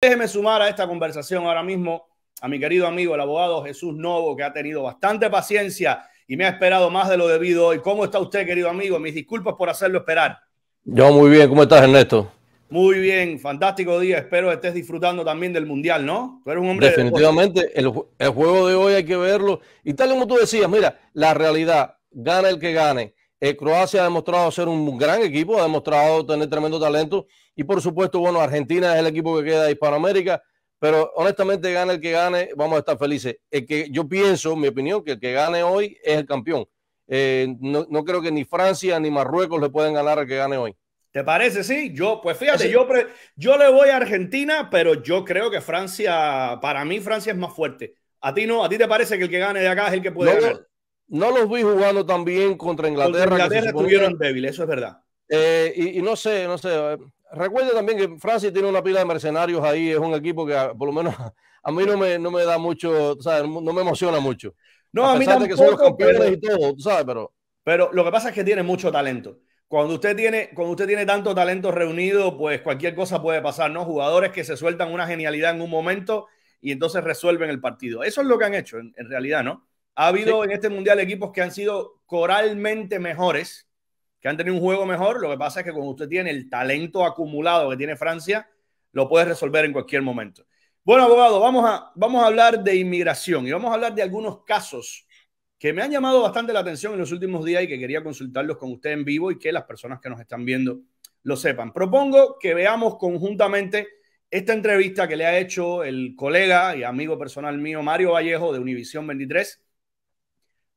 Déjeme sumar a esta conversación ahora mismo a mi querido amigo, el abogado Jesús Novo, que ha tenido bastante paciencia y me ha esperado más de lo debido hoy. ¿Cómo está usted, querido amigo? Mis disculpas por hacerlo esperar. Yo muy bien, ¿cómo estás, Ernesto? Muy bien, fantástico día. Espero que estés disfrutando también del Mundial, ¿no? Tú eres un hombre definitivamente, el juego de hoy hay que verlo. Y tal como tú decías, mira, la realidad, gana el que gane. Croacia ha demostrado ser un gran equipo, ha demostrado tener tremendo talento. Y por supuesto, bueno, Argentina es el equipo que queda de Hispanoamérica. Pero honestamente, gana el que gane, vamos a estar felices. Yo pienso, mi opinión, que el que gane hoy es el campeón. No creo que ni Francia ni Marruecos le pueden ganar al que gane hoy. ¿Te parece? Sí, pues fíjate, yo le voy a Argentina, pero yo creo que Francia, para mí Francia es más fuerte. ¿A ti no? ¿A ti te parece que el que gane de acá es el que puede ganar? No los vi jugando tan bien contra Inglaterra. Contra Inglaterra estuvieron débiles, eso es verdad. Y no sé. Recuerda también que Francia tiene una pila de mercenarios ahí, es un equipo que por lo menos a mí no me da mucho, ¿sabes? No me emociona mucho. No, a mí tampoco, de que son los campeones y todo, ¿sabes? Pero lo que pasa es que tiene mucho talento. Cuando usted tiene tanto talento reunido, pues cualquier cosa puede pasar, ¿no? Jugadores que se sueltan una genialidad en un momento y entonces resuelven el partido. Eso es lo que han hecho, en realidad, ¿no? Ha habido en este Mundial equipos que han sido coralmente mejores, que han tenido un juego mejor. Lo que pasa es que cuando usted tiene el talento acumulado que tiene Francia, lo puede resolver en cualquier momento. Bueno, abogado, vamos a hablar de inmigración y vamos a hablar de algunos casos que me han llamado bastante la atención en los últimos días y que quería consultarlos con usted en vivo y que las personas que nos están viendo lo sepan. Propongo que veamos conjuntamente esta entrevista que le ha hecho el colega y amigo personal mío, Mario Vallejo, de Univisión 23,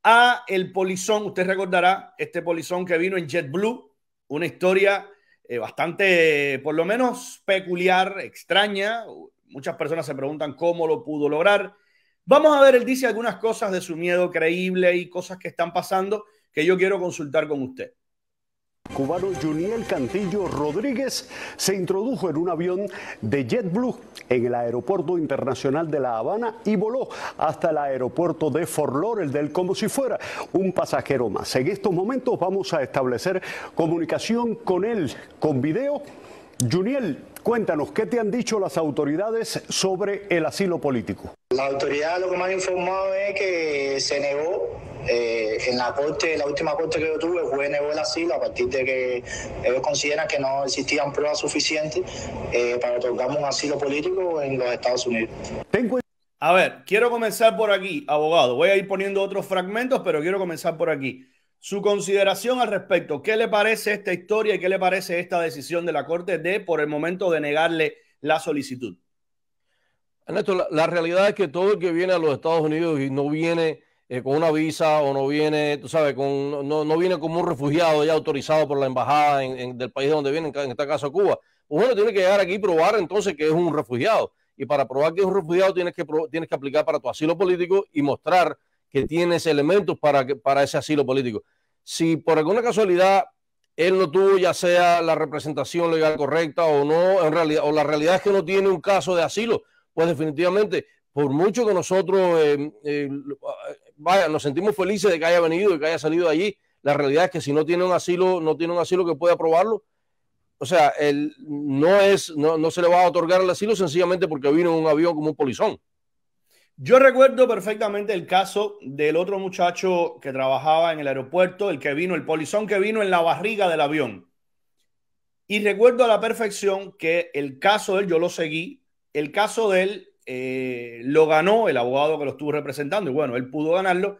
a el polizón. Usted recordará este polizón que vino en JetBlue, una historia bastante, por lo menos, peculiar, extraña. Muchas personas se preguntan cómo lo pudo lograr. Vamos a ver, él dice algunas cosas de su miedo creíble y cosas que están pasando que yo quiero consultar con usted. Cubano Juniel Cantillo Rodríguez se introdujo en un avión de JetBlue en el Aeropuerto Internacional de La Habana y voló hasta el aeropuerto de Fort Lauderdale como si fuera un pasajero más. En estos momentos vamos a establecer comunicación con él con video. Juniel, cuéntanos, ¿qué te han dicho las autoridades sobre el asilo político? La autoridad lo que me han informado es que se negó en la última corte que yo tuve, el juez negó el asilo a partir de que ellos consideran que no existían pruebas suficientes para otorgarme un asilo político en los Estados Unidos. A ver, quiero comenzar por aquí, abogado. Voy a ir poniendo otros fragmentos, pero quiero comenzar por aquí. Su consideración al respecto, ¿qué le parece esta historia y qué le parece esta decisión de la Corte por el momento de negarle la solicitud? Ernesto, la realidad es que todo el que viene a los Estados Unidos y no viene con una visa o no viene, tú sabes, no viene como un refugiado ya autorizado por la embajada del país donde viene, en este caso Cuba, pues bueno, tiene que llegar aquí y probar entonces que es un refugiado. Y para probar que es un refugiado tienes que aplicar para tu asilo político y mostrar que tienes elementos para ese asilo político. Si por alguna casualidad él no tuvo ya sea la representación legal correcta o no, en realidad, o la realidad es que no tiene un caso de asilo, pues definitivamente, por mucho que nosotros nos sentimos felices de que haya venido y que haya salido de allí, la realidad es que si no tiene un asilo que pueda aprobarlo, o sea, él no se le va a otorgar el asilo sencillamente porque vino en un avión como un polizón. Yo recuerdo perfectamente el caso del otro muchacho que trabajaba en el aeropuerto, el polizón que vino en la barriga del avión. Y recuerdo a la perfección que el caso de él, yo lo seguí, el caso de él lo ganó el abogado que lo estuvo representando. Y bueno, él pudo ganarlo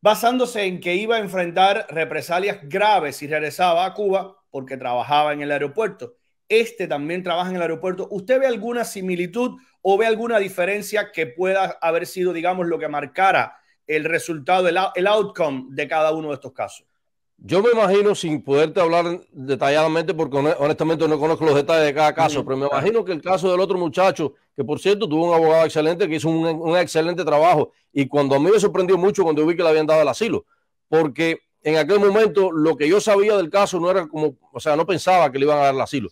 basándose en que iba a enfrentar represalias graves si regresaba a Cuba porque trabajaba en el aeropuerto. Este también trabaja en el aeropuerto. ¿Usted ve alguna similitud o ve alguna diferencia que pueda haber sido, digamos, lo que marcara el resultado, el outcome de cada uno de estos casos? Yo me imagino, sin poderte hablar detalladamente, porque honestamente no conozco los detalles de cada caso, pero me imagino que el caso del otro muchacho, que por cierto tuvo un abogado excelente, que hizo un excelente trabajo, y cuando a mí me sorprendió mucho cuando vi que le habían dado el asilo, porque en aquel momento lo que yo sabía del caso no era como, o sea, no pensaba que le iban a dar el asilo.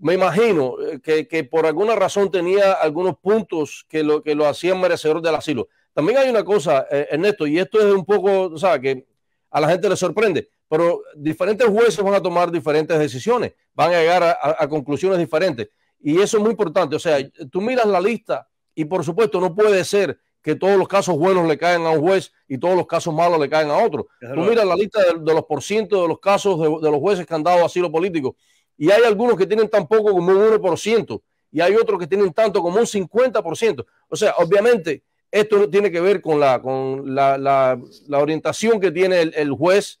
Me imagino que por alguna razón tenía algunos puntos que lo hacían merecedor del asilo. También hay una cosa, Ernesto, y esto es un poco, ¿sabes? Que a la gente le sorprende, pero diferentes jueces van a tomar diferentes decisiones, van a llegar a conclusiones diferentes. Y eso es muy importante. O sea, tú miras la lista y por supuesto no puede ser que todos los casos buenos le caen a un juez y todos los casos malos le caen a otro. Tú miras la lista de los porcientos de los casos de los jueces que han dado asilo político y hay algunos que tienen tan poco como un 1% y hay otros que tienen tanto como un 50%. O sea, obviamente esto tiene que ver con la orientación que tiene el juez,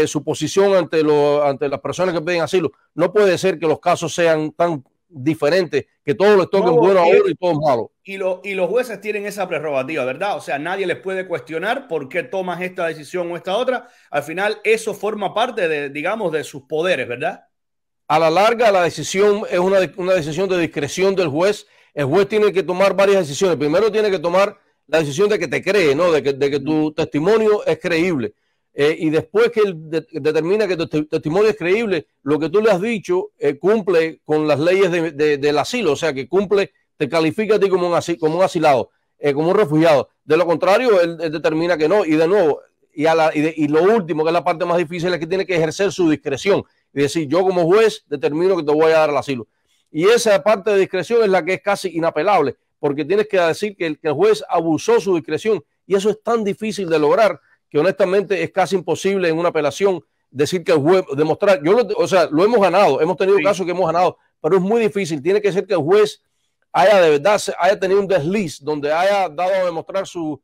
su posición ante las personas que piden asilo. No puede ser que los casos sean tan diferentes, que todos les toquen bueno a uno y todos malos. Y los jueces tienen esa prerrogativa, ¿verdad? O sea, nadie les puede cuestionar por qué tomas esta decisión o esta otra. Al final, eso forma parte de, digamos, de sus poderes, ¿verdad? A la larga, la decisión es una decisión de discreción del juez. El juez tiene que tomar varias decisiones. Primero tiene que tomar la decisión de que te cree, ¿no? De que tu testimonio es creíble. Y después que él determina que tu testimonio es creíble, lo que tú le has dicho cumple con las leyes del asilo, o sea, que cumple, te califica a ti como un asilado, como un refugiado. De lo contrario, él determina que no. Y de nuevo, y lo último, que es la parte más difícil, es que tiene que ejercer su discreción y decir, yo como juez determino que te voy a dar el asilo. Y esa parte de discreción es la que es casi inapelable, porque tienes que decir que el juez abusó su discreción y eso es tan difícil de lograr que honestamente es casi imposible en una apelación decir que el juez demostrar, o sea, lo hemos ganado, hemos tenido casos que hemos ganado, pero es muy difícil, tiene que ser que el juez haya tenido un desliz donde haya dado a demostrar sus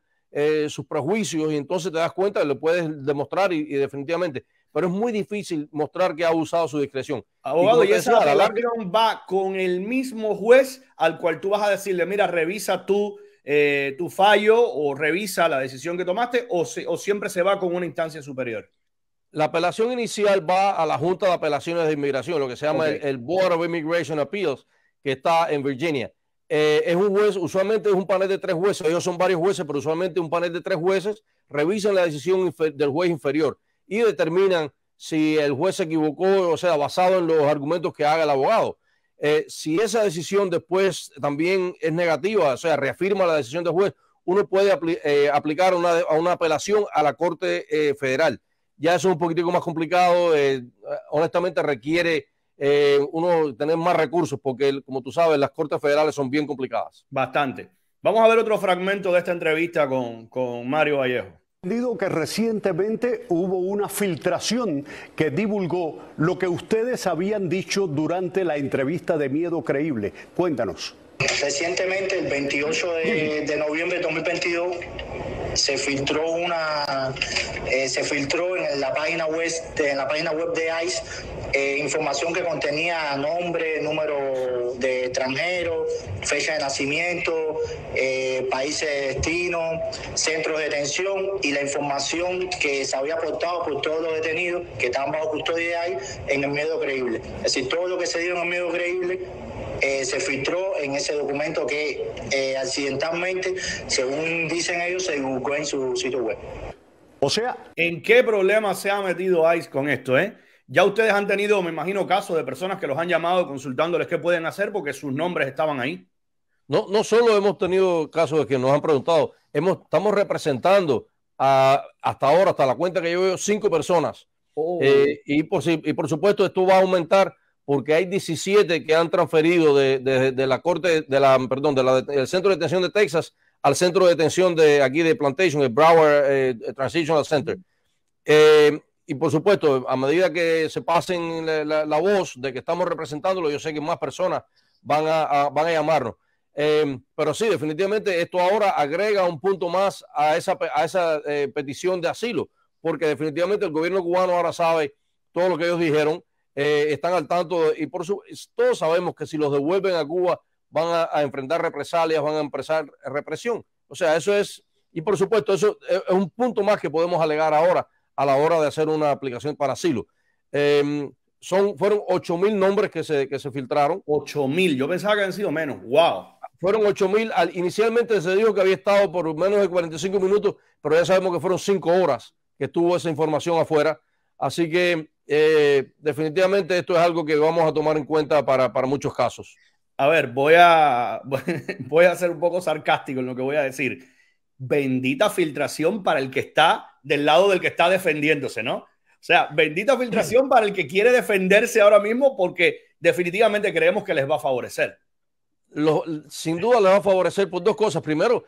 prejuicios y entonces te das cuenta que le puedes demostrar y definitivamente, pero es muy difícil mostrar que ha abusado su discreción. Abogado, y esa apelación va con el mismo juez al cual tú vas a decirle, mira, revisa tu fallo o revisa la decisión que tomaste o siempre se va con una instancia superior. La apelación inicial va a la Junta de Apelaciones de Inmigración, lo que se llama el Board of Immigration Appeals, que está en Virginia. Es un juez, usualmente es un panel de 3 jueces, ellos son varios jueces, pero usualmente un panel de 3 jueces revisan la decisión del juez inferior y determinan si el juez se equivocó, o sea, basado en los argumentos que haga el abogado. Si esa decisión después también es negativa, o sea, reafirma la decisión del juez, uno puede aplicar una apelación a la Corte Federal. Ya eso es un poquitico más complicado, honestamente requiere uno tener más recursos porque, como tú sabes, las Cortes Federales son bien complicadas. Bastante. Vamos a ver otro fragmento de esta entrevista con Mario Vallejo. Que recientemente hubo una filtración que divulgó lo que ustedes habían dicho durante la entrevista de Miedo Creíble. Cuéntanos. Recientemente, el 28 de noviembre de 2022, se filtró en la página web de ICE información que contenía nombre, número de extranjero, fecha de nacimiento, países de destino, centros de detención y la información que se había aportado por todos los detenidos que estaban bajo custodia de ICE en el Miedo Creíble. Es decir, todo lo que se dio en el Miedo Creíble se filtró en ese documento que accidentalmente, según dicen ellos, se divulgó en su sitio web. O sea, ¿en qué problema se ha metido ICE con esto? Ya ustedes han tenido, me imagino, casos de personas que los han llamado consultándoles qué pueden hacer porque sus nombres estaban ahí. No solo hemos tenido casos de que nos han preguntado, estamos representando hasta ahora, hasta la cuenta que yo veo, 5 personas. Y por supuesto esto va a aumentar porque hay 17 que han transferido de la corte, del centro de detención de Texas al centro de detención de aquí de Plantation, el Broward Transitional Center. Y por supuesto, a medida que se pasen la voz de que estamos representándolo, yo sé que más personas van a llamarnos. Pero sí, definitivamente esto ahora agrega un punto más a esa petición de asilo, porque definitivamente el gobierno cubano ahora sabe todo lo que ellos dijeron. Están al tanto y todos sabemos que si los devuelven a Cuba van a enfrentar represalias, van a empezar represión. O sea, eso es, y por supuesto, eso es un punto más que podemos alegar ahora a la hora de hacer una aplicación para asilo. Fueron 8,000 nombres que se filtraron. 8,000, yo pensaba que habían sido menos. ¡Wow! Fueron 8,000. Inicialmente se dijo que había estado por menos de 45 minutos, pero ya sabemos que fueron 5 horas que estuvo esa información afuera. Así que definitivamente esto es algo que vamos a tomar en cuenta para muchos casos. A ver, voy a ser un poco sarcástico en lo que voy a decir. Bendita filtración para el que está del lado del que está defendiéndose, ¿no? sea, bendita filtración para el que quiere defenderse ahora mismo, porque definitivamente creemos que les va a favorecer. Sin duda les va a favorecer por dos cosas. Primero,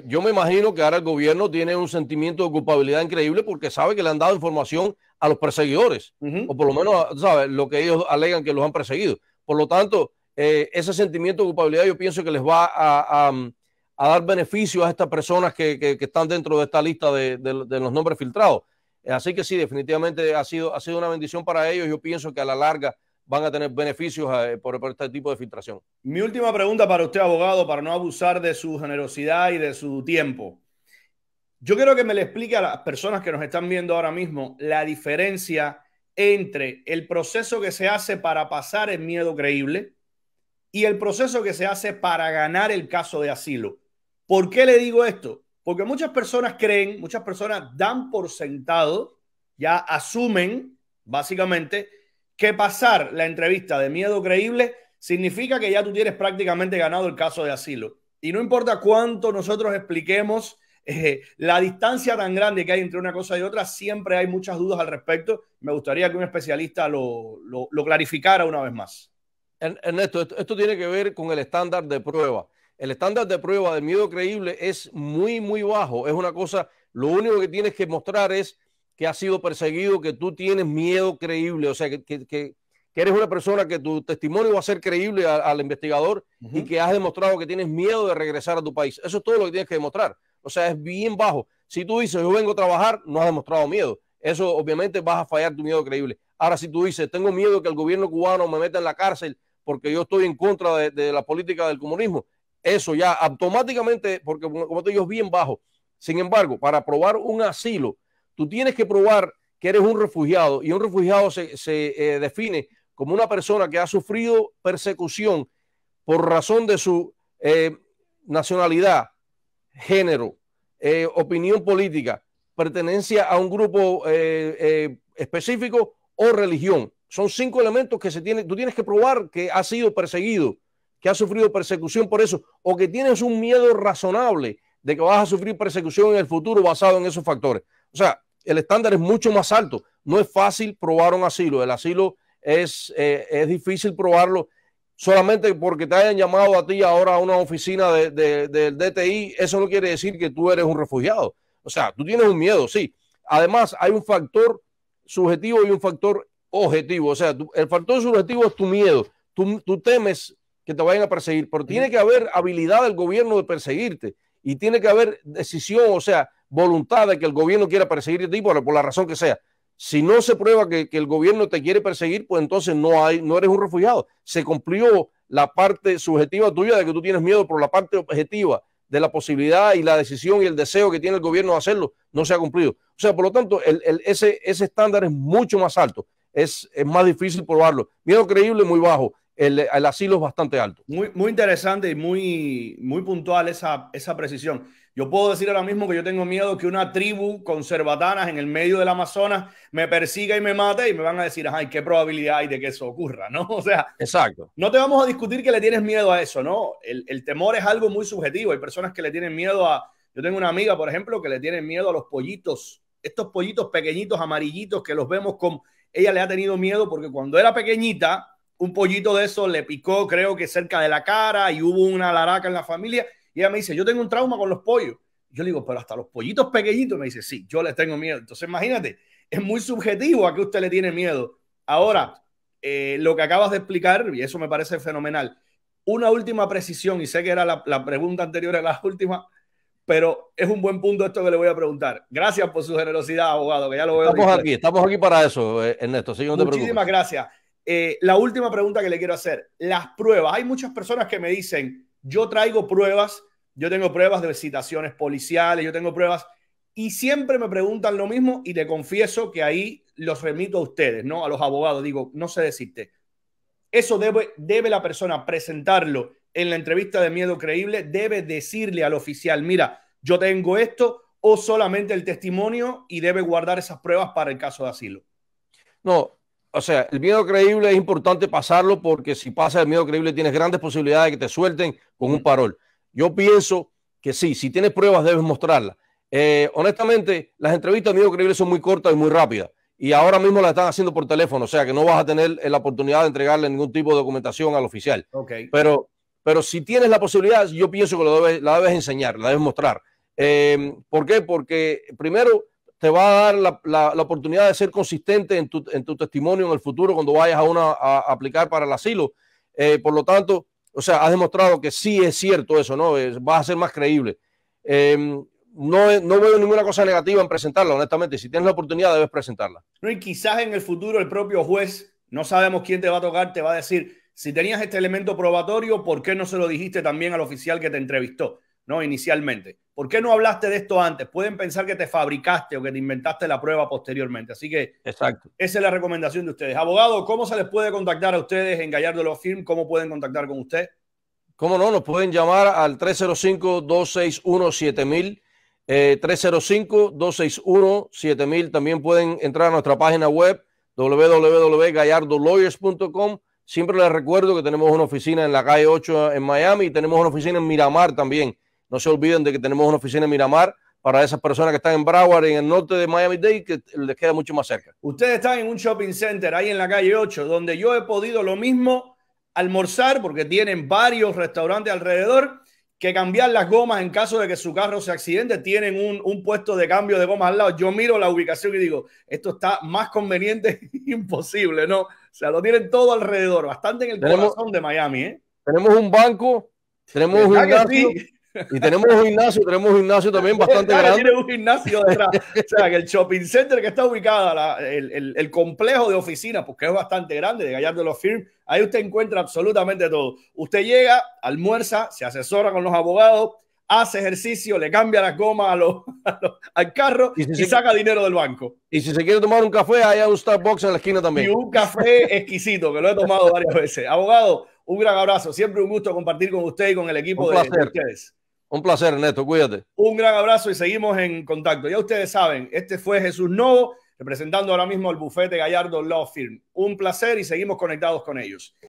yo me imagino que ahora el gobierno tiene un sentimiento de culpabilidad increíble porque sabe que le han dado información a los perseguidores, o por lo menos, ¿sabes?, lo que ellos alegan que los han perseguido. Por lo tanto, ese sentimiento de culpabilidad yo pienso que les va a dar beneficio a estas personas que están dentro de esta lista de los nombres filtrados. Así que sí, definitivamente ha sido una bendición para ellos. Yo pienso que a la larga van a tener beneficios por este tipo de filtración. Mi última pregunta para usted, abogado, para no abusar de su generosidad y de su tiempo. Yo quiero que me le explique a las personas que nos están viendo ahora mismo la diferencia entre el proceso que se hace para pasar el miedo creíble y el proceso que se hace para ganar el caso de asilo. ¿Por qué le digo esto? Porque muchas personas creen, muchas personas dan por sentado, ya asumen básicamente que pasar la entrevista de miedo creíble significa que ya tú tienes prácticamente ganado el caso de asilo. Y no importa cuánto nosotros expliquemos la distancia tan grande que hay entre una cosa y otra, siempre hay muchas dudas al respecto. Me gustaría que un especialista lo clarificara una vez más. Ernesto, esto tiene que ver con el estándar de prueba. El estándar de prueba del miedo creíble es muy, muy bajo. Es una cosa, lo único que tienes que mostrar es que has sido perseguido, que tú tienes miedo creíble, o sea, que eres una persona que tu testimonio va a ser creíble al investigador y que has demostrado que tienes miedo de regresar a tu país. Eso es todo lo que tienes que demostrar. O sea, es bien bajo. Si tú dices, yo vengo a trabajar, no has demostrado miedo. Eso obviamente vas a fallar tu miedo creíble. Ahora, si tú dices, tengo miedo que el gobierno cubano me meta en la cárcel porque yo estoy en contra de la política del comunismo, eso ya automáticamente, porque como te digo, es bien bajo. Sin embargo, para probar un asilo, tú tienes que probar que eres un refugiado, y un refugiado se define como una persona que ha sufrido persecución por razón de su nacionalidad, género, opinión política, pertenencia a un grupo específico o religión. Son 5 elementos que tú tienes que probar que has sido perseguido, que has sufrido persecución por eso, o que tienes un miedo razonable de que vas a sufrir persecución en el futuro basado en esos factores. O sea, el estándar es mucho más alto. No es fácil probar un asilo. El asilo es difícil probarlo solamente porque te hayan llamado a ti ahora a una oficina del DTI. Eso no quiere decir que tú eres un refugiado. O sea, tú tienes un miedo, sí. Además, hay un factor subjetivo y un factor objetivo. O sea, el factor subjetivo es tu miedo. Tú temes que te vayan a perseguir, pero tiene que haber habilidad del gobierno de perseguirte y tiene que haber decisión, o sea, voluntad de que el gobierno quiera perseguirte a ti por la razón que sea. Si no se prueba que el gobierno te quiere perseguir, pues entonces no eres un refugiado. Se cumplió la parte subjetiva tuya de que tú tienes miedo, pero la parte objetiva de la posibilidad y la decisión y el deseo que tiene el gobierno de hacerlo no se ha cumplido. O sea, por lo tanto, ese estándar es mucho más alto. Es más difícil probarlo. Miedo creíble muy bajo. El asilo es bastante alto. Muy, muy interesante y muy puntual esa precisión. Yo puedo decir ahora mismo que yo tengo miedo que una tribu con cerbatanas en el medio del Amazonas me persiga y me mate y me van a decir, ay, qué probabilidad hay de que eso ocurra, ¿no? O sea, exacto. No te vamos a discutir que le tienes miedo a eso, ¿no? El temor es algo muy subjetivo. Hay personas que le tienen miedo a... Yo tengo una amiga, por ejemplo, que le tiene miedo a los pollitos. Estos pollitos pequeñitos, amarillitos, que los vemos como... Ella le ha tenido miedo porque cuando era pequeñita, un pollito de esos le picó, creo que cerca de la cara, y hubo una laraca en la familia. Y ella me dice, yo tengo un trauma con los pollos. Yo le digo, pero hasta los pollitos pequeñitos. Me dice, sí, yo les tengo miedo. Entonces, imagínate, es muy subjetivo a que usted le tiene miedo. Ahora, lo que acabas de explicar, y eso me parece fenomenal, una última precisión, y sé que era la pregunta anterior a la última, pero es un buen punto esto que le voy a preguntar. Gracias por su generosidad, abogado, que ya lo veo. Estamos aquí para eso, Ernesto. Sí, no te preocupes. Muchísimas gracias. La última pregunta que le quiero hacer, las pruebas. Hay muchas personas que me dicen, yo traigo pruebas, yo tengo pruebas de citaciones policiales, yo tengo pruebas, y siempre me preguntan lo mismo, y le confieso que ahí los remito a ustedes, ¿no? A los abogados. Digo, no sé decirte. Eso debe la persona presentarlo en la entrevista de miedo creíble, debe decirle al oficial, mira, yo tengo esto, o solamente el testimonio, y debe guardar esas pruebas para el caso de asilo. No, o sea, el miedo creíble es importante pasarlo porque si pasa el miedo creíble tienes grandes posibilidades de que te suelten con un parol. Yo pienso que sí, si tienes pruebas debes mostrarlas. Honestamente, las entrevistas de miedo creíble son muy cortas y muy rápidas. y ahora mismo la están haciendo por teléfono, o sea que no vas a tener la oportunidad de entregarle ningún tipo de documentación al oficial. Okay. Pero si tienes la posibilidad, yo pienso que la debes enseñar, la debes mostrar. ¿Por qué? Porque primero te va a dar la oportunidad de ser consistente en tu testimonio en el futuro cuando vayas a aplicar para el asilo. Por lo tanto, o sea, has demostrado que sí es cierto eso, ¿no? Vas a ser más creíble. No veo ninguna cosa negativa en presentarla, honestamente. Si tienes la oportunidad, debes presentarla. No, y quizás en el futuro el propio juez, no sabemos quién te va a tocar, te va a decir, si tenías este elemento probatorio, ¿por qué no se lo dijiste también al oficial que te entrevistó, ¿no? Inicialmente. ¿Por qué no hablaste de esto antes? Pueden pensar que te fabricaste o que te inventaste la prueba posteriormente. Así que exacto. Esa es la recomendación de ustedes. Abogado, ¿cómo se les puede contactar a ustedes en Gallardo Law Firm? ¿Cómo pueden contactar con usted? ¿Cómo no? Nos pueden llamar al 305-261-7000. 305-261-7000. También pueden entrar a nuestra página web www.gallardolawyers.com. Siempre les recuerdo que tenemos una oficina en la calle 8 en Miami y tenemos una oficina en Miramar también. No se olviden de que tenemos una oficina en Miramar para esas personas que están en Broward, en el norte de Miami-Dade, que les queda mucho más cerca. Ustedes están en un shopping center ahí en la calle 8, donde yo he podido lo mismo almorzar, porque tienen varios restaurantes alrededor, que cambiar las gomas en caso de que su carro se accidente. Tienen un puesto de cambio de gomas al lado. Yo miro la ubicación y digo, esto está más conveniente imposible, ¿no? O sea, lo tienen todo alrededor, bastante en el corazón de Miami, ¿eh? Tenemos un banco, tenemos un gimnasio. Sí. Y tenemos un gimnasio también bastante grande. Tiene un gimnasio detrás. O sea, que el shopping center que está ubicado, el complejo de oficinas, porque es bastante grande, de Gallardo Law Firm, ahí usted encuentra absolutamente todo. Usted llega, almuerza, se asesora con los abogados, hace ejercicio, le cambia las gomas al carro y saca dinero del banco. Y si se quiere tomar un café, hay un Starbucks en la esquina también. Y un café exquisito, que lo he tomado varias veces. Abogado, un gran abrazo. Siempre un gusto compartir con usted y con el equipo de ustedes. Un placer, Ernesto, cuídate. Un gran abrazo y seguimos en contacto. Ya ustedes saben, este fue Jesús Novo, representando ahora mismo el bufete Gallardo Law Firm. Un placer y seguimos conectados con ellos.